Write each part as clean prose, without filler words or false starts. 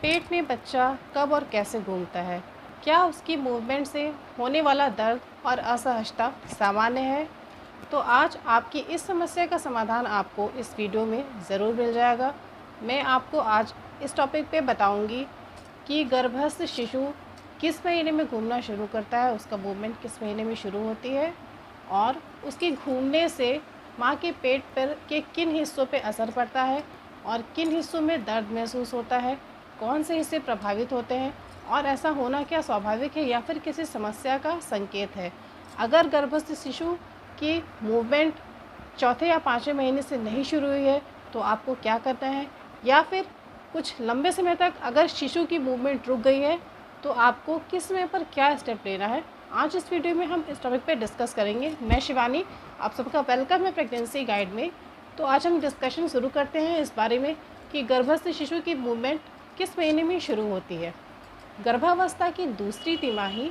पेट में बच्चा कब और कैसे घूमता है? क्या उसकी मूवमेंट से होने वाला दर्द और असहजता सामान्य है? तो आज आपकी इस समस्या का समाधान आपको इस वीडियो में ज़रूर मिल जाएगा। मैं आपको आज इस टॉपिक पे बताऊंगी कि गर्भस्थ शिशु किस महीने में घूमना शुरू करता है, उसका मूवमेंट किस महीने में शुरू होती है और उसके घूमने से माँ के पेट पर के किन हिस्सों पे असर पड़ता है और किन हिस्सों में दर्द महसूस होता है, कौन से हिस्से प्रभावित होते हैं और ऐसा होना क्या स्वाभाविक है या फिर किसी समस्या का संकेत है। अगर गर्भस्थ शिशु की मूवमेंट चौथे या पाँचवें महीने से नहीं शुरू हुई है तो आपको क्या करना है, या फिर कुछ लंबे समय तक अगर शिशु की मूवमेंट रुक गई है तो आपको किस समय पर क्या स्टेप लेना है, आज इस वीडियो में हम इस टॉपिक पे डिस्कस करेंगे। मैं शिवानी, आप सबका वेलकम है प्रेगनेंसी गाइड में। तो आज हम डिस्कशन शुरू करते हैं इस बारे में कि गर्भस्थ शिशु की मूवमेंट किस महीने में शुरू होती है। गर्भावस्था की दूसरी तिमाही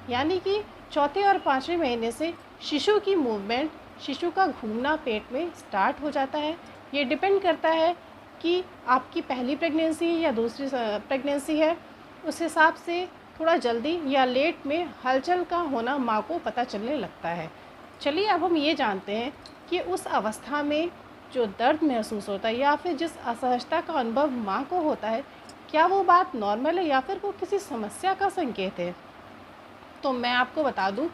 यानी कि चौथे और पाँचवें महीने से शिशु की मूवमेंट, शिशु का घूमना पेट में स्टार्ट हो जाता है। ये डिपेंड करता है कि आपकी पहली प्रेगनेंसी या दूसरी प्रेगनेंसी है, उस हिसाब से थोड़ा जल्दी या लेट में हलचल का होना माँ को पता चलने लगता है। चलिए अब हम ये जानते हैं कि उस अवस्था में जो दर्द महसूस होता है या फिर जिस असहजता का अनुभव माँ को होता है, क्या वो बात नॉर्मल है या फिर वो किसी समस्या का संकेत है। तो मैं आपको बता दूं,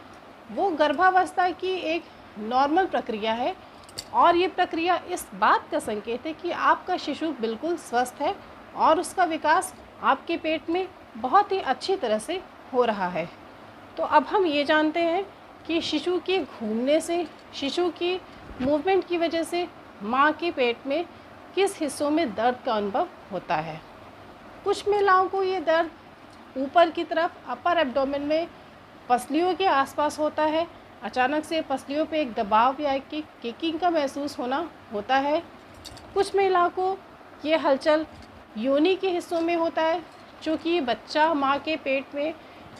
वो गर्भावस्था की एक नॉर्मल प्रक्रिया है और ये प्रक्रिया इस बात का संकेत है कि आपका शिशु बिल्कुल स्वस्थ है और उसका विकास आपके पेट में बहुत ही अच्छी तरह से हो रहा है। तो अब हम ये जानते हैं कि शिशु के घूमने से, शिशु की मूवमेंट की वजह से माँ के पेट में किस हिस्सों में दर्द का अनुभव होता है। कुछ महिलाओं को ये दर्द ऊपर की तरफ अपर एब्डोमेन में पसलियों के आसपास होता है। अचानक से पसलियों पे एक दबाव या एक किकिंग का महसूस होना होता है। कुछ महिलाओं को ये हलचल योनि के हिस्सों में होता है, चूँकि बच्चा माँ के पेट में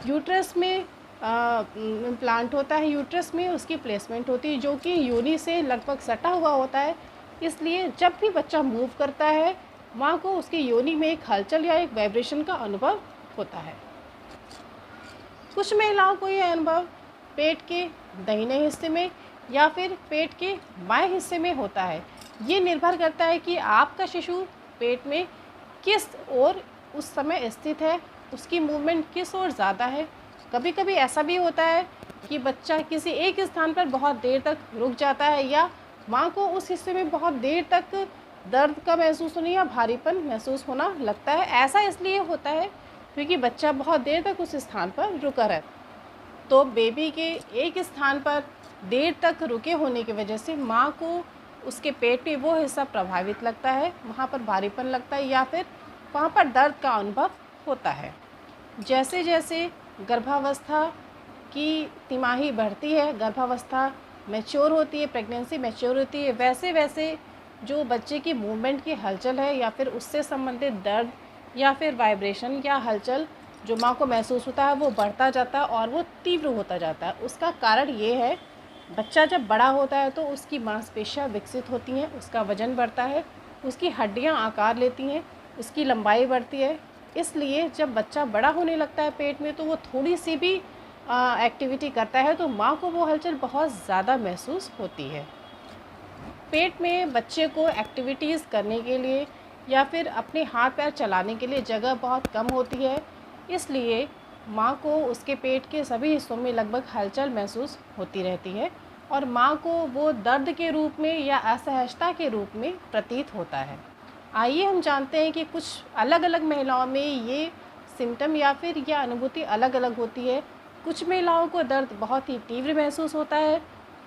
यूट्रस में इम्प्लांट होता है, यूट्रस में उसकी प्लेसमेंट होती है जो कि योनि से लगभग सटा हुआ होता है। इसलिए जब भी बच्चा मूव करता है माँ को उसकी योनि में एक हलचल या एक वाइब्रेशन का अनुभव होता है। कुछ महिलाओं को यह अनुभव पेट के दाहिने हिस्से में या फिर पेट के बाएं हिस्से में होता है। ये निर्भर करता है कि आपका शिशु पेट में किस ओर उस समय स्थित है, उसकी मूवमेंट किस ओर ज़्यादा है। कभी कभी ऐसा भी होता है कि बच्चा किसी एक स्थान पर बहुत देर तक रुक जाता है या माँ को उस हिस्से में बहुत देर तक दर्द का महसूस होना या भारीपन महसूस होना लगता है। ऐसा इसलिए होता है क्योंकि बच्चा बहुत देर तक उस स्थान पर रुका रहता है। तो बेबी के एक स्थान पर देर तक रुके होने की वजह से माँ को उसके पेट में वो हिस्सा प्रभावित लगता है, वहाँ पर भारीपन लगता है या फिर वहाँ पर दर्द का अनुभव होता है। जैसे जैसे गर्भावस्था की तिमाही बढ़ती है, गर्भावस्था मैच्योर होती है, प्रेगनेंसी मैच्योर होती है, वैसे वैसे जो बच्चे की मूवमेंट की हलचल है या फिर उससे संबंधित दर्द या फिर वाइब्रेशन या हलचल जो माँ को महसूस होता है वो बढ़ता जाता है और वो तीव्र होता जाता है। उसका कारण ये है, बच्चा जब बड़ा होता है तो उसकी मांसपेशियाँ विकसित होती हैं, उसका वज़न बढ़ता है, उसकी हड्डियाँ आकार लेती हैं, उसकी लंबाई बढ़ती है। इसलिए जब बच्चा बड़ा होने लगता है पेट में तो वो थोड़ी सी भी एक्टिविटी करता है तो माँ को वो हलचल बहुत ज़्यादा महसूस होती है। पेट में बच्चे को एक्टिविटीज़ करने के लिए या फिर अपने हाथ पैर चलाने के लिए जगह बहुत कम होती है, इसलिए माँ को उसके पेट के सभी हिस्सों में लगभग हलचल महसूस होती रहती है और माँ को वो दर्द के रूप में या असहजता के रूप में प्रतीत होता है। आइए हम जानते हैं कि कुछ अलग अलग महिलाओं में ये सिम्टम या फिर यह अनुभूति अलग अलग होती है। कुछ महिलाओं को दर्द बहुत ही तीव्र महसूस होता है,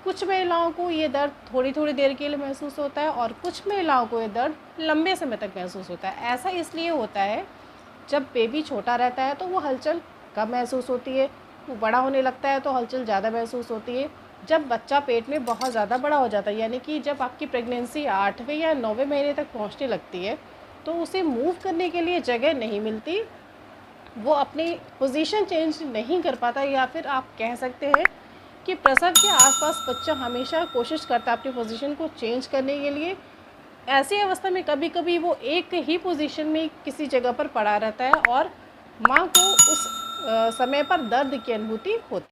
कुछ महिलाओं को ये दर्द थोड़ी थोड़ी देर के लिए महसूस होता है और कुछ महिलाओं को ये दर्द लंबे समय तक महसूस होता है। ऐसा इसलिए होता है, जब बेबी छोटा रहता है तो वो हलचल कम महसूस होती है, वो बड़ा होने लगता है तो हलचल ज़्यादा महसूस होती है। जब बच्चा पेट में बहुत ज़्यादा बड़ा हो जाता है, यानी कि जब आपकी प्रेगनेंसी 8वें या 9वें महीने तक पहुंचने लगती है तो उसे मूव करने के लिए जगह नहीं मिलती, वो अपनी पोजीशन चेंज नहीं कर पाता या फिर आप कह सकते हैं कि प्रसव के आसपास बच्चा हमेशा कोशिश करता है अपनी पोजीशन को चेंज करने के लिए, ऐसी अवस्था में कभी कभी वो एक ही पोजीशन में किसी जगह पर पड़ा रहता है और माँ को उस समय पर दर्द की अनुभूति होती है।